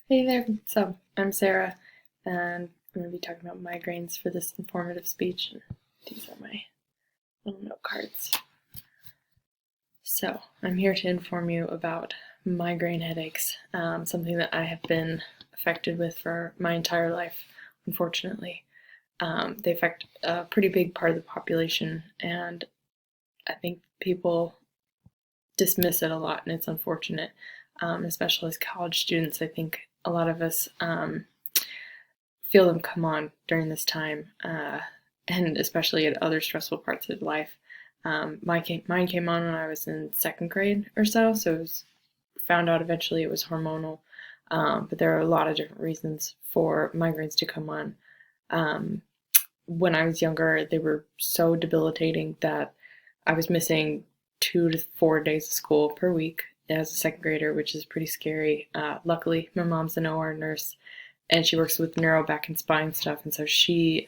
Hey there, so I'm Sarah, and I'm going to be talking about migraines for this informative speech. And these are my little note cards. So, I'm here to inform you about migraine headaches, something that I have been affected with for my entire life, unfortunately. They affect a pretty big part of the population, and I think people dismiss it a lot, and it's unfortunate, especially as college students. I think a lot of us feel them come on during this time, and especially at other stressful parts of life. Mine came on when I was in second grade or so it was found out eventually it was hormonal. But there are a lot of different reasons for migraines to come on. Um, when I was younger, they were so debilitating that I was missing 2 to 4 days of school per week as a second grader, which is pretty scary. Luckily, my mom's an OR nurse, and she works with neuro, back, and spine stuff, and so she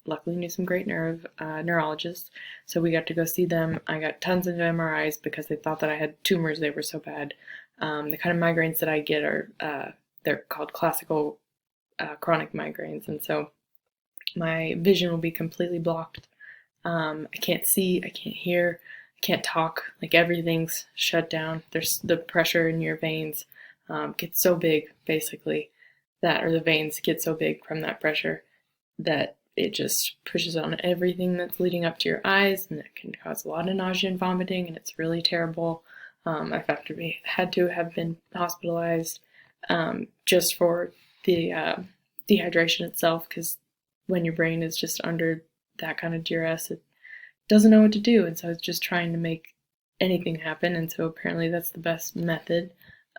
luckily knew some great neurologists, so we got to go see them. I got tons of MRIs because they thought that I had tumors. They were so bad. The kind of migraines that I get are they're called classical chronic migraines, and so my vision will be completely blocked. I can't see, I can't hear, I can't talk. Like everything's shut down. There's the pressure in your veins gets so big, basically, or the veins get so big from that pressure that it just pushes on everything that's leading up to your eyes, and it can cause a lot of nausea and vomiting, and it's really terrible. I've had to have been hospitalized just for the dehydration itself, because when your brain is just under that kind of duress, it doesn't know what to do, and so it's just trying to make anything happen, and so apparently that's the best method.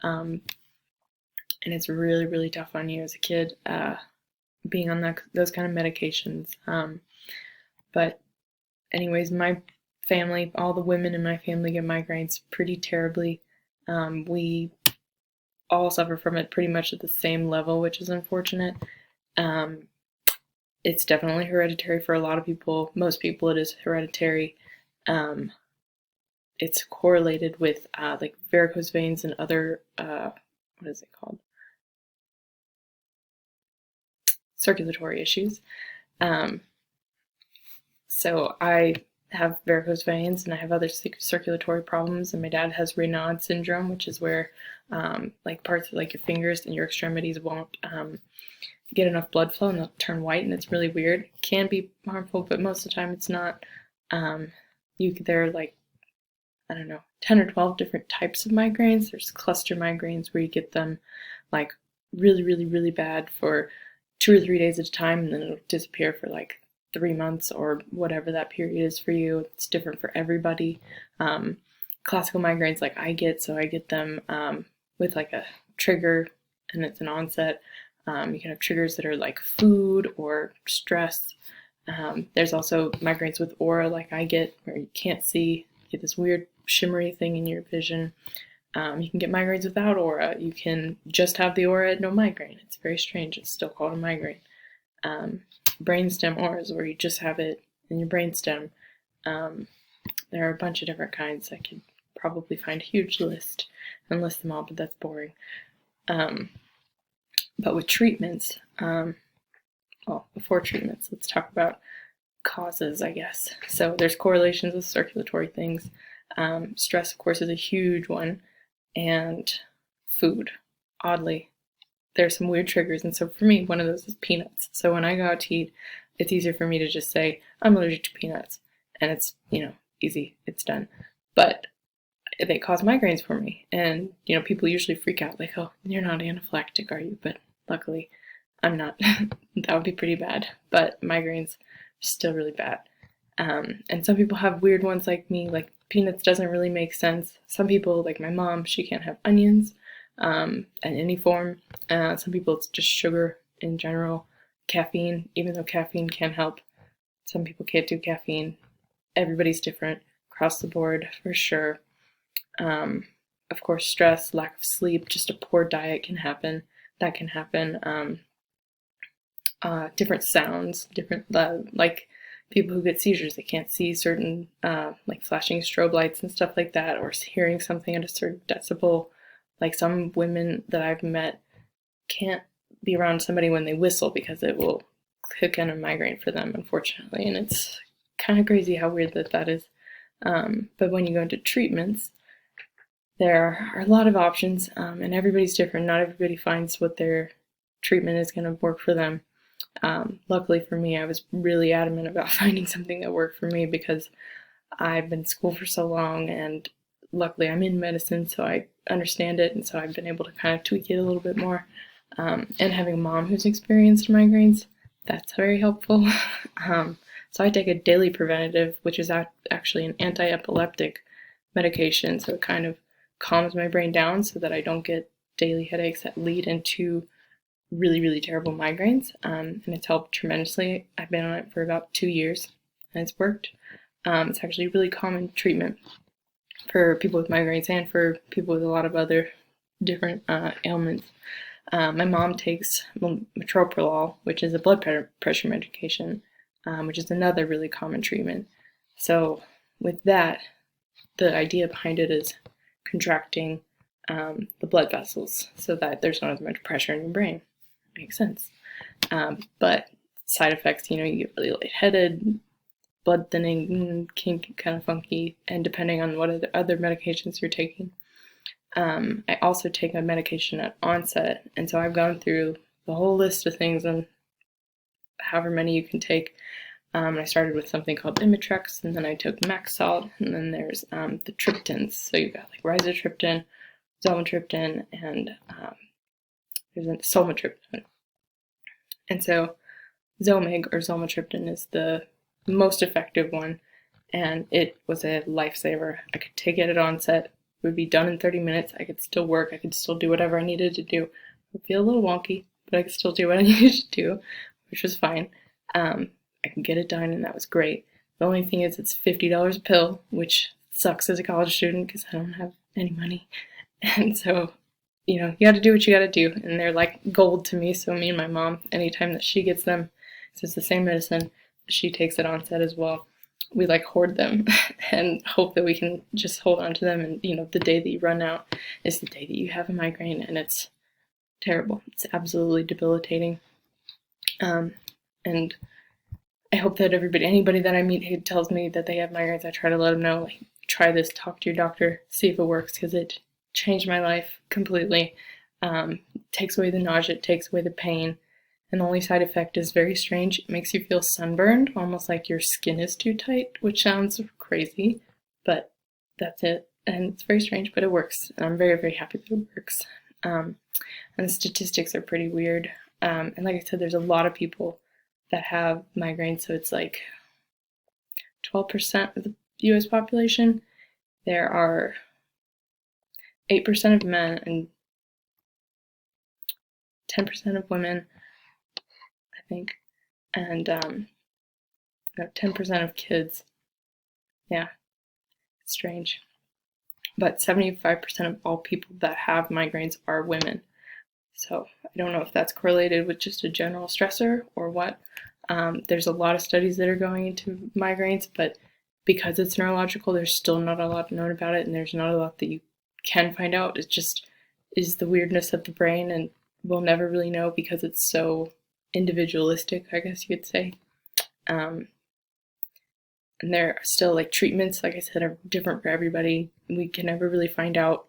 And it's really, really tough on you as a kid, being on those kind of medications. But anyways, my family, all the women in my family get migraines pretty terribly. We all suffer from it pretty much at the same level, which is unfortunate. It's definitely hereditary for a lot of people. Most people, it is hereditary. It's correlated with like varicose veins and other what is it called? Circulatory issues. So I have varicose veins and I have other circulatory problems, and my dad has Raynaud syndrome, which is where like parts of like your fingers and your extremities won't get enough blood flow and they'll turn white, and it's really weird. It can be harmful, but most of the time it's not. There are like, I don't know, 10 or 12 different types of migraines. There's cluster migraines where you get them like really, really, really bad for 2 or 3 days at a time, and then it'll disappear for like 3 months or whatever that period is for you. It's different for everybody. Classical migraines like I get them with like a trigger, and it's an onset. You can have triggers that are like food or stress. There's also migraines with aura like I get, where you can't see, you get this weird shimmery thing in your vision. You can get migraines without aura. You can just have the aura and no migraine. It's very strange. It's still called a migraine. Brainstem auras, where you just have it in your brainstem. There are a bunch of different kinds. I could probably find a huge list and list them all, but that's boring. But with treatments, before treatments, let's talk about causes, I guess. So there's correlations with circulatory things. Stress, of course, is a huge one, and food. Oddly, there's some weird triggers, and so for me, one of those is peanuts. So when I go out to eat, it's easier for me to just say, I'm allergic to peanuts, and it's, easy, it's done. But they cause migraines for me, and, people usually freak out, like, oh, you're not anaphylactic, are you? But luckily, I'm not. That would be pretty bad, but migraines are still really bad. And some people have weird ones like me, like peanuts doesn't really make sense. Some people, like my mom, she can't have onions in any form. Some people, it's just sugar in general. Caffeine, even though caffeine can help, some people can't do caffeine. Everybody's different across the board, for sure. Of course, stress, lack of sleep, just a poor diet can happen. That can happen. Different sounds, like people who get seizures, they can't see certain, like flashing strobe lights and stuff like that, or hearing something at a certain decibel. Like some women that I've met, can't be around somebody when they whistle because it will kick in a migraine for them, unfortunately. And it's kind of crazy how weird that is. But when you go into treatments, there are a lot of options, and everybody's different. Not everybody finds what their treatment is going to work for them. Luckily for me, I was really adamant about finding something that worked for me because I've been in school for so long, and luckily I'm in medicine, so I understand it, and so I've been able to kind of tweak it a little bit more. And having a mom who's experienced migraines, that's very helpful. So I take a daily preventative, which is actually an anti-epileptic medication, so it kind of calms my brain down so that I don't get daily headaches that lead into really, really terrible migraines, and it's helped tremendously. I've been on it for about 2 years, and it's worked. It's actually a really common treatment for people with migraines and for people with a lot of other different ailments. My mom takes metoprolol, which is a blood pressure medication, which is another really common treatment. So with that, the idea behind it is contracting the blood vessels so that there's not as much pressure in your brain. Makes sense. But side effects, you get really lightheaded, blood thinning, can get kind of funky, and depending on what other medications you're taking. I also take a medication at onset, and so I've gone through the whole list of things and however many you can take. I started with something called Imitrex, and then I took Maxalt, and then there's the triptans. So you've got like rizatriptan, zolmitriptan, and there's a sulmitriptan. And so Zomig or zolmitriptan is the most effective one, and it was a lifesaver. I could take it at onset, it would be done in 30 minutes, I could still work, I could still do whatever I needed to do. It would feel a little wonky, but I could still do what I needed to do, which was fine. I could get it done, and that was great. The only thing is it's $50 a pill, which sucks as a college student because I don't have any money. And so, you gotta do what you gotta do, and they're like gold to me. So me and my mom, anytime that she gets them, so it's the same medicine, she takes it onset as well. We like hoard them and hope that we can just hold on to them. And the day that you run out is the day that you have a migraine, and it's terrible. It's absolutely debilitating. And I hope that anybody that I meet who tells me that they have migraines, I try to let them know, like, try this, talk to your doctor, see if it works, because it changed my life completely. Takes away the nausea, it takes away the pain, and the only side effect is very strange. It makes you feel sunburned, almost like your skin is too tight, which sounds crazy, but that's it. And it's very strange, but it works, and I'm very, very happy that it works. And the statistics are pretty weird. And like I said, there's a lot of people that have migraines, so it's like 12% of the US population. There are 8% of men and 10% of women, I think, and 10% of kids. Yeah, it's strange. But 75% of all people that have migraines are women. So I don't know if that's correlated with just a general stressor or what. There's a lot of studies that are going into migraines, but because it's neurological, there's still not a lot known about it, and there's not a lot that you can find out. It just is the weirdness of the brain, and we'll never really know because it's so individualistic, I guess you could say. And there are still, like, treatments, like I said, are different for everybody. We can never really find out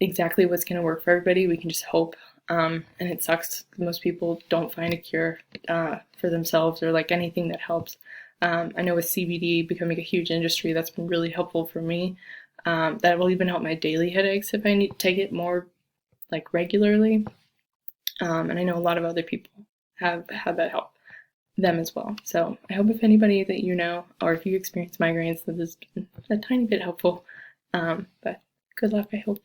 exactly what's going to work for everybody. We can just hope. And it sucks. Most people don't find a cure for themselves or like anything that helps. I know with CBD becoming a huge industry, that's been really helpful for me. That will even help my daily headaches if I need to take it more like regularly. And I know a lot of other people have had that help them as well. So I hope if anybody that you know, or if you experience migraines, that this has been a tiny bit helpful. But good luck, I hope.